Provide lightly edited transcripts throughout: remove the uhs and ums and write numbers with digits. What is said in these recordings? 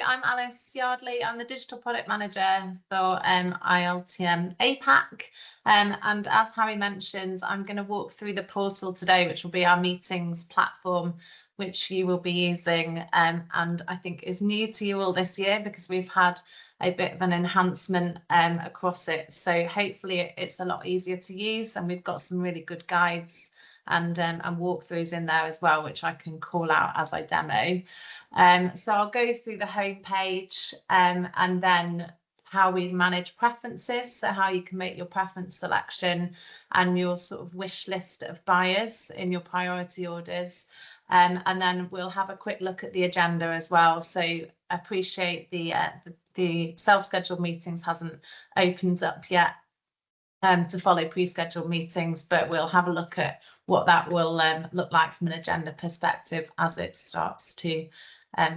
I'm Alice Yardley. I'm the Digital Product Manager for ILTM APAC. And as Harry mentioned, I'm going to walk through the portal today, which will be our meetings platform, which you will be using and I think is new to you all this year because we've had a bit of an enhancement across it. So hopefully it's a lot easier to use, and we've got some really good guides and walkthroughs in there as well, which I can call out as I demo. So I'll go through the home page and then how we manage preferences, so how you can make your preference selection and your sort of wish list of buyers in your priority orders. And then we'll have a quick look at the agenda as well. So I appreciate the self-scheduled meetings hasn't opened up yet to follow pre-scheduled meetings, but we'll have a look at what that will look like from an agenda perspective as it starts to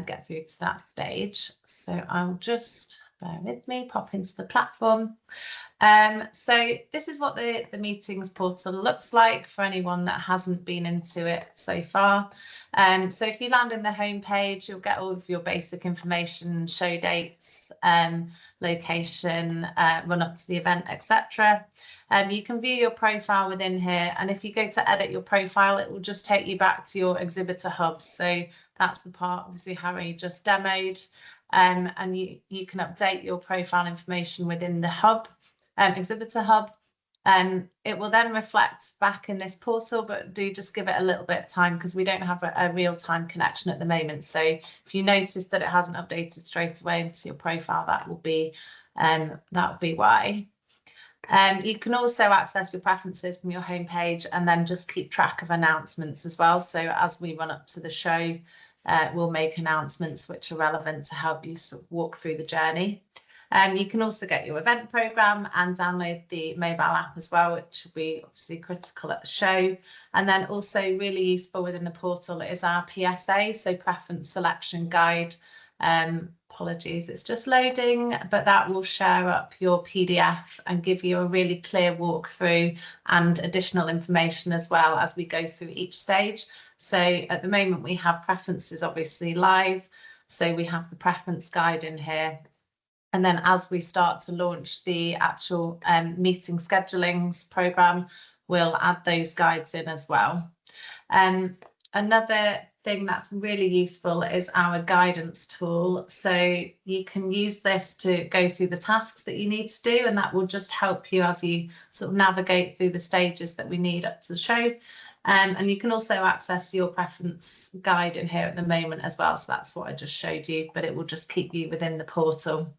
get through to that stage. So I'll just, bear with me, pop into the platform. So this is what the meetings portal looks like for anyone that hasn't been into it so far. So if you land in the home page, you'll get all of your basic information, show dates, location, run up to the event, etc. You can view your profile within here, and if you go to edit your profile, it will just take you back to your Exhibitor hub. So that's the part obviously Harry just demoed, and you can update your profile information within the hub. Exhibitor hub. It will then reflect back in this portal, but do just give it a little bit of time because we don't have a real-time connection at the moment. So if you notice that it hasn't updated straight away into your profile, that will be why. You can also access your preferences from your homepage and then just keep track of announcements as well. So as we run up to the show, we'll make announcements which are relevant to help you sort of walk through the journey. You can also get your event program and download the mobile app as well, which will be obviously critical at the show. And then also really useful within the portal is our PSA, so Preference Selection Guide. Apologies, it's just loading, but that will share up your PDF and give you a really clear walkthrough and additional information as well as we go through each stage. So at the moment we have preferences obviously live, so we have the preference guide in here. And then as we start to launch the actual meeting schedulings program, we'll add those guides in as well. Another thing that's really useful is our guidance tool. So you can use this to go through the tasks that you need to do, and that will just help you as you sort of navigate through the stages that we need up to the show. And you can also access your preference guide in here at the moment as well. So that's what I just showed you, but it will just keep you within the portal.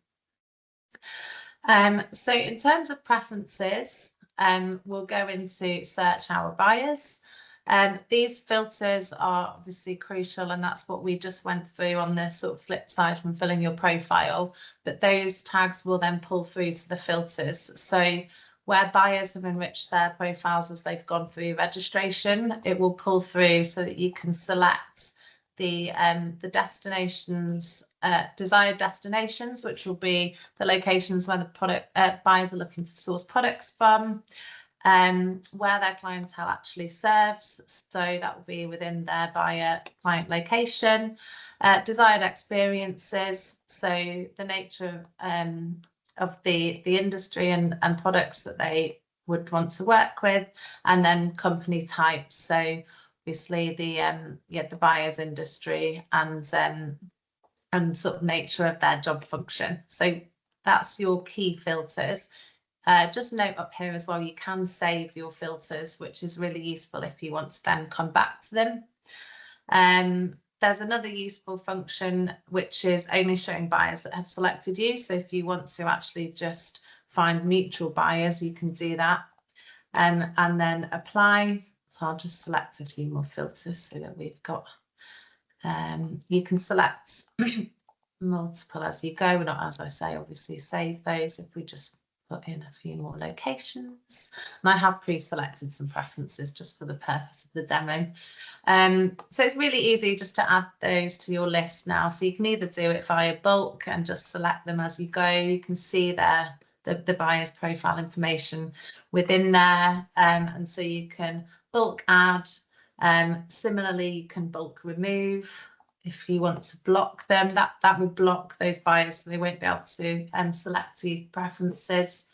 So in terms of preferences, we'll go into search our buyers. These filters are obviously crucial, and that's what we just went through on the sort of flip side from filling your profile, but those tags will then pull through to the filters. So where buyers have enriched their profiles as they've gone through registration, it will pull through so that you can select the destinations, desired destinations, which will be the locations where the product buyers are looking to source products from, where their clientele actually serves. So that will be within their buyer client location, desired experiences, so the nature of the industry and products that they would want to work with, and then company type. So obviously the buyer's industry and sort of nature of their job function. So that's your key filters. Just note up here as well, you can save your filters, which is really useful if you want to then come back to them. There's another useful function, which is only showing buyers that have selected you. So if you want to actually just find mutual buyers, you can do that. And then apply. So I'll just select a few more filters so that we've got, you can select multiple as you go, not as I say, obviously save those if we just put in a few more locations. And I have pre-selected some preferences just for the purpose of the demo. So it's really easy just to add those to your list now. So you can either do it via bulk and just select them as you go. You can see there the buyer's profile information within there, and so you can bulk add. Similarly, you can bulk remove if you want to block them, that will block those buyers, so they won't be able to select your preferences.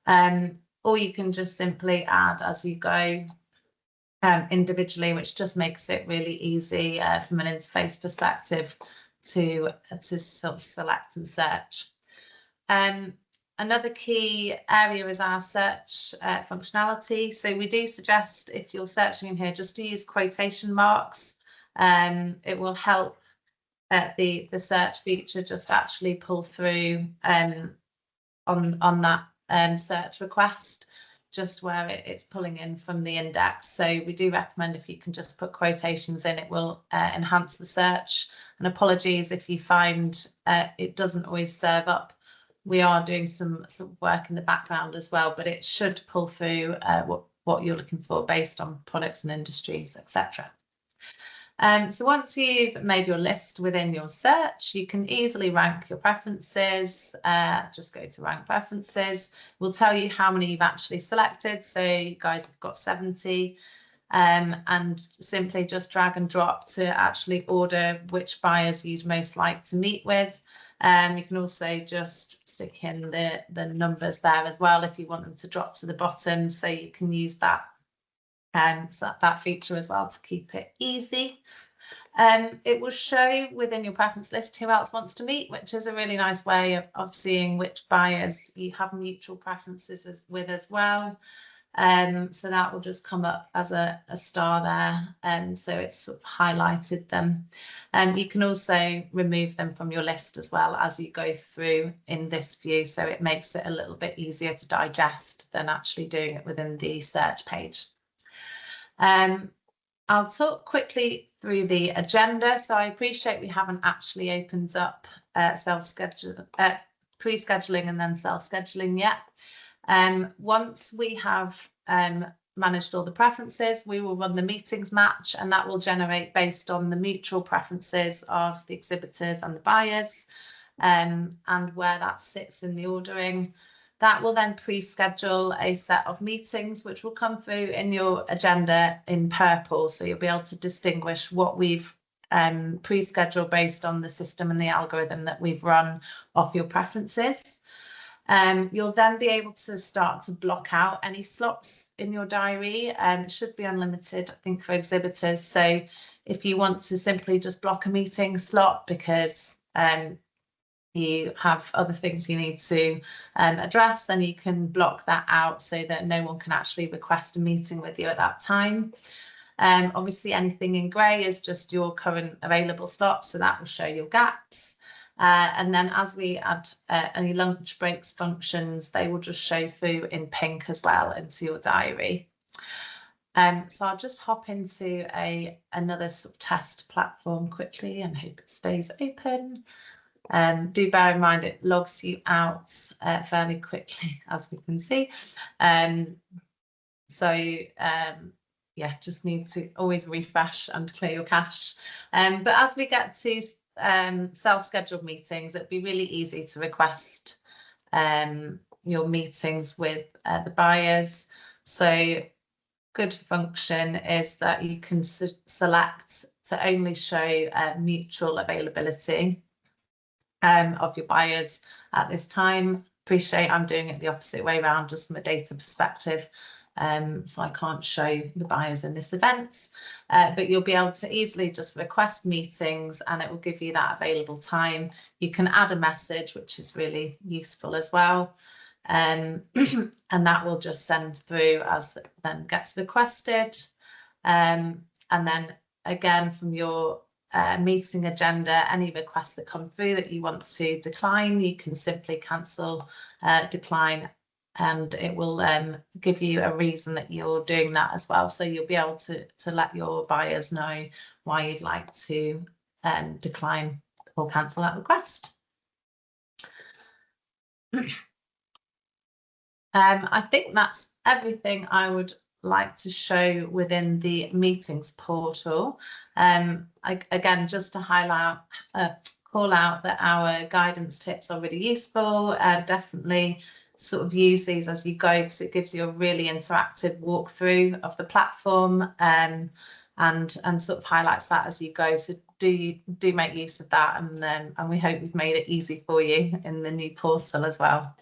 Or you can just simply add as you go individually, which just makes it really easy from an interface perspective to sort of select and search. Another key area is our search functionality. So we do suggest, if you're searching in here, just to use quotation marks. It will help the search feature just actually pull through on that search request, just where it's pulling in from the index. So we do recommend, if you can just put quotations in, it will enhance the search. And apologies if you find it doesn't always serve up. We are doing some work in the background as well, but it should pull through what you're looking for based on products and industries, etc. So once you've made your list within your search, you can easily rank your preferences. Just go to rank preferences. We'll tell you how many you've actually selected. So you guys have got 70. And simply just drag and drop to actually order which buyers you'd most like to meet with. You can also just stick in the numbers there as well if you want them to drop to the bottom, so you can use that so that feature as well to keep it easy. It will show within your preference list who else wants to meet, which is a really nice way of seeing which buyers you have mutual preferences with as well. So that will just come up as a star there, so it's sort of highlighted them. And you can also remove them from your list as well as you go through in this view, so it makes it a little bit easier to digest than actually doing it within the search page. I'll talk quickly through the agenda. So I appreciate we haven't actually opened up pre-scheduling and then self-scheduling yet. Once we have managed all the preferences, we will run the meetings match, and that will generate based on the mutual preferences of the exhibitors and the buyers, and where that sits in the ordering. That will then pre-schedule a set of meetings, which will come through in your agenda in purple. So you'll be able to distinguish what we've pre-scheduled based on the system and the algorithm that we've run off your preferences. You'll then be able to start to block out any slots in your diary. It should be unlimited, I think, for exhibitors. So if you want to simply just block a meeting slot because you have other things you need to address, then you can block that out so that no one can actually request a meeting with you at that time. Obviously, anything in grey is just your current available slots, so that will show your gaps. And then as we add any lunch breaks functions, they will just show through in pink as well into your diary. So I'll just hop into another sort of test platform quickly and hope it stays open. Do bear in mind it logs you out fairly quickly, as we can see. Yeah, just need to always refresh and clear your cache. But as we get to self-scheduled meetings, it'd be really easy to request your meetings with the buyers. So good function is that you can select to only show mutual availability of your buyers at this time. Appreciate I'm doing it the opposite way around, just from a data perspective. So I can't show the buyers in this event, but you'll be able to easily just request meetings and it will give you that available time. You can add a message, which is really useful as well. And that will just send through as it then gets requested. And then again, from your meeting agenda, any requests that come through that you want to decline, you can simply cancel, decline, and it will give you a reason that you're doing that as well. So you'll be able to let your buyers know why you'd like to decline or cancel that request. I think that's everything I would like to show within the meetings portal. Again, just to highlight, call out that our guidance tips are really useful. Definitely sort of use these as you go, because it gives you a really interactive walkthrough of the platform. and sort of highlights that as you go. So do make use of that, and we hope we've made it easy for you in the new portal as well.